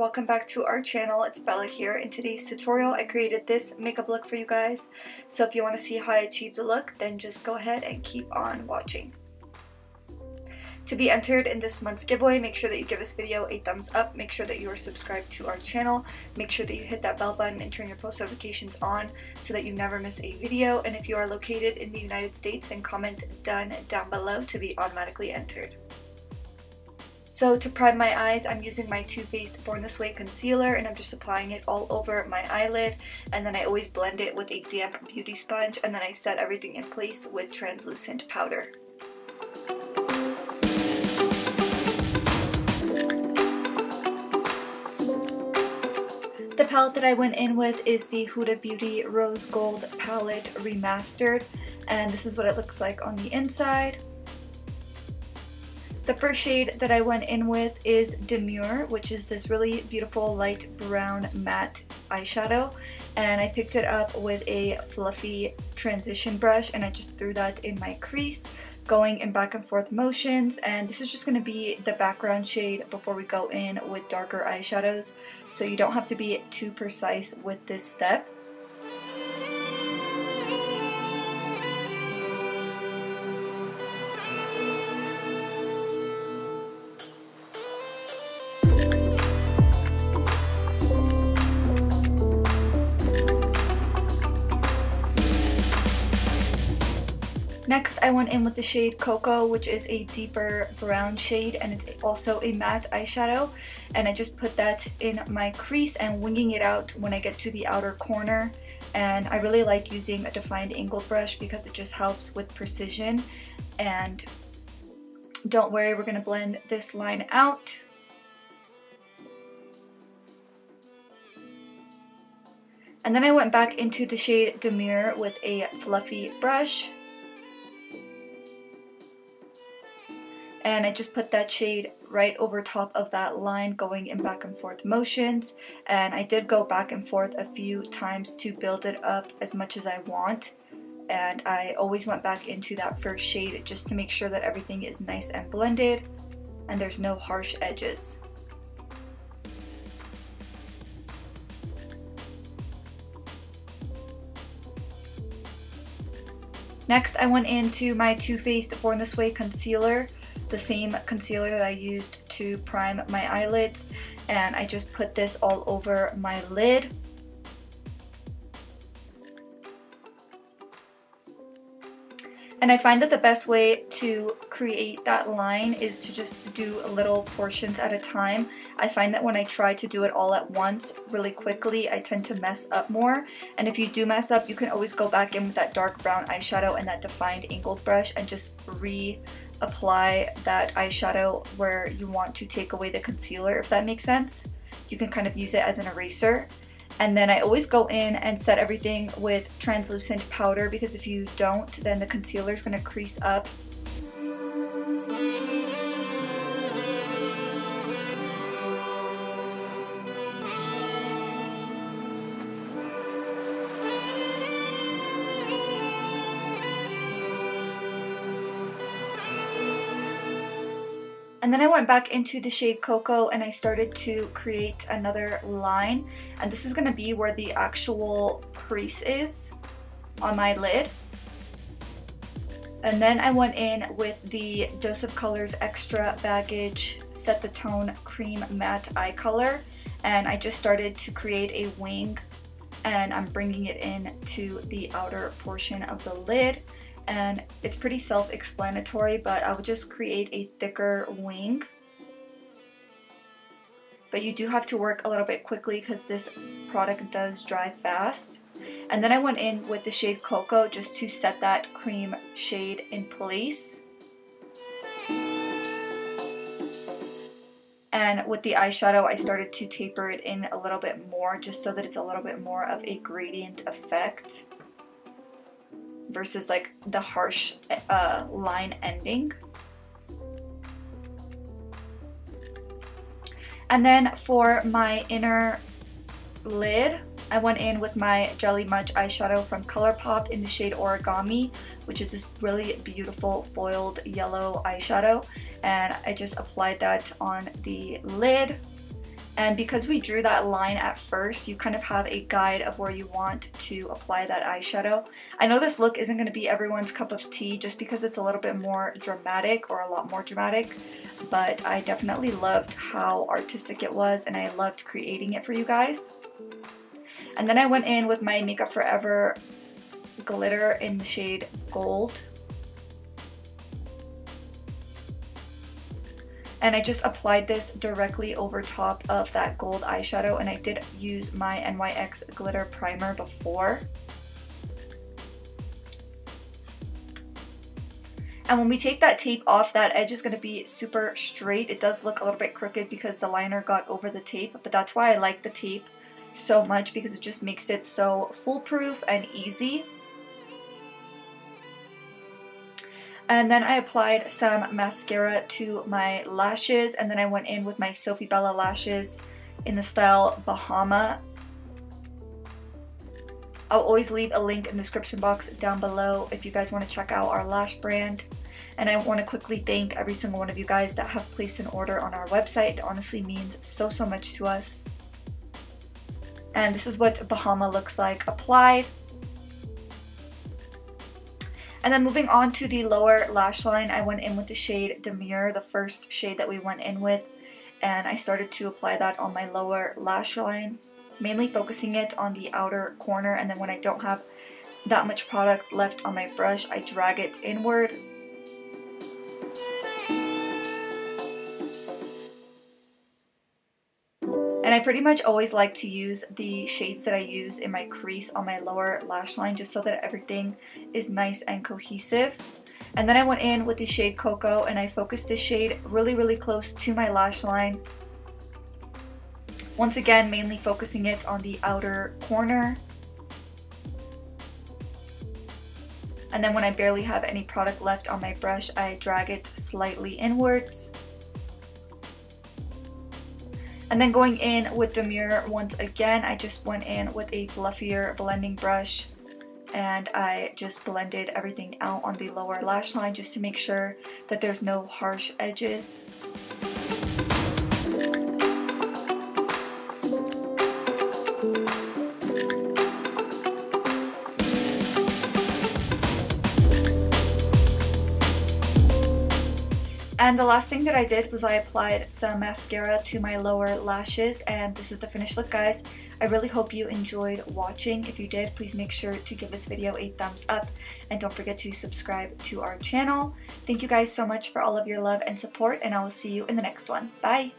welcome back to our channel. It's Bella here. In today's tutorial I created this makeup look for you guys, so if you want to see how I achieved the look, then just go ahead and keep on watching. To be entered in this month's giveaway, make sure that you give this video a thumbs up, make sure that you are subscribed to our channel, make sure that you hit that bell button and turn your post notifications on so that you never miss a video, and if you are located in the United States, then comment done down below to be automatically entered. So to prime my eyes, I'm using my Too Faced Born This Way concealer, and I'm just applying it all over my eyelid, and then I always blend it with a damp beauty sponge, and then I set everything in place with translucent powder. The palette that I went in with is the Huda Beauty Rose Gold Palette Remastered, and this is what it looks like on the inside. The first shade that I went in with is Demure, which is this really beautiful light brown matte eyeshadow, and I picked it up with a fluffy transition brush and I just threw that in my crease, going in back and forth motions, and this is just going to be the background shade before we go in with darker eyeshadows, so you don't have to be too precise with this step. Next, I went in with the shade Cocoa, which is a deeper brown shade, and it's also a matte eyeshadow, and I just put that in my crease and winging it out when I get to the outer corner. And I really like using a defined angled brush because it just helps with precision. And don't worry, we're going to blend this line out. And then I went back into the shade Demure with a fluffy brush, and I just put that shade right over top of that line, going in back and forth motions, and I did go back and forth a few times to build it up as much as I want, and I always went back into that first shade just to make sure that everything is nice and blended and there's no harsh edges. Next, I went into my Too Faced Born This Way concealer, the same concealer that I used to prime my eyelids, and I just put this all over my lid. And I find that the best way to create that line is to just do little portions at a time. I find that when I try to do it all at once really quickly, I tend to mess up more. And if you do mess up, you can always go back in with that dark brown eyeshadow and that defined angled brush and just reapply that eyeshadow where you want to take away the concealer, if that makes sense. You can kind of use it as an eraser. And then I always go in and set everything with translucent powder, because if you don't, then the concealer is going to crease up. And then I went back into the shade Cocoa and I started to create another line, and this is going to be where the actual crease is on my lid. And then I went in with the Dose of Colors Extra Baggage Set the Tone Cream Matte Eye Color, and I just started to create a wing, and I'm bringing it in to the outer portion of the lid. And it's pretty self-explanatory, but I would just create a thicker wing. But you do have to work a little bit quickly because this product does dry fast. And then I went in with the shade Cocoa just to set that cream shade in place. And with the eyeshadow, I started to taper it in a little bit more just so that it's a little bit more of a gradient effect versus like the harsh line ending. And then for my inner lid, I went in with my Jelly Much eyeshadow from Colourpop in the shade Origami, which is this really beautiful foiled yellow eyeshadow, and I just applied that on the lid. And because we drew that line at first, you kind of have a guide of where you want to apply that eyeshadow. I know this look isn't going to be everyone's cup of tea just because it's a little bit more dramatic, or a lot more dramatic, but I definitely loved how artistic it was and I loved creating it for you guys. And then I went in with my Makeup Forever glitter in the shade Gold. And I just applied this directly over top of that gold eyeshadow, and I did use my NYX glitter primer before. And when we take that tape off, that edge is going to be super straight. It does look a little bit crooked because the liner got over the tape, but that's why I like the tape so much, because it just makes it so foolproof and easy. And then I applied some mascara to my lashes, and then I went in with my Sophie Bella lashes in the style Bahama. I'll always leave a link in the description box down below if you guys want to check out our lash brand. And I want to quickly thank every single one of you guys that have placed an order on our website. It honestly means so much to us. And this is what Bahama looks like applied. And then moving on to the lower lash line, I went in with the shade Demure, the first shade that we went in with, and I started to apply that on my lower lash line, mainly focusing it on the outer corner, and then when I don't have that much product left on my brush, I drag it inward. And I pretty much always like to use the shades that I use in my crease on my lower lash line, just so that everything is nice and cohesive. And then I went in with the shade Cocoa, and I focused this shade really close to my lash line. Once again, mainly focusing it on the outer corner. And then when I barely have any product left on my brush, I drag it slightly inwards. And then going in with Demure, once again, I just went in with a fluffier blending brush, and I just blended everything out on the lower lash line just to make sure that there's no harsh edges. And the last thing that I did was I applied some mascara to my lower lashes, and this is the finished look, guys. I really hope you enjoyed watching. If you did, please make sure to give this video a thumbs up, and don't forget to subscribe to our channel. Thank you guys so much for all of your love and support, and I will see you in the next one. Bye!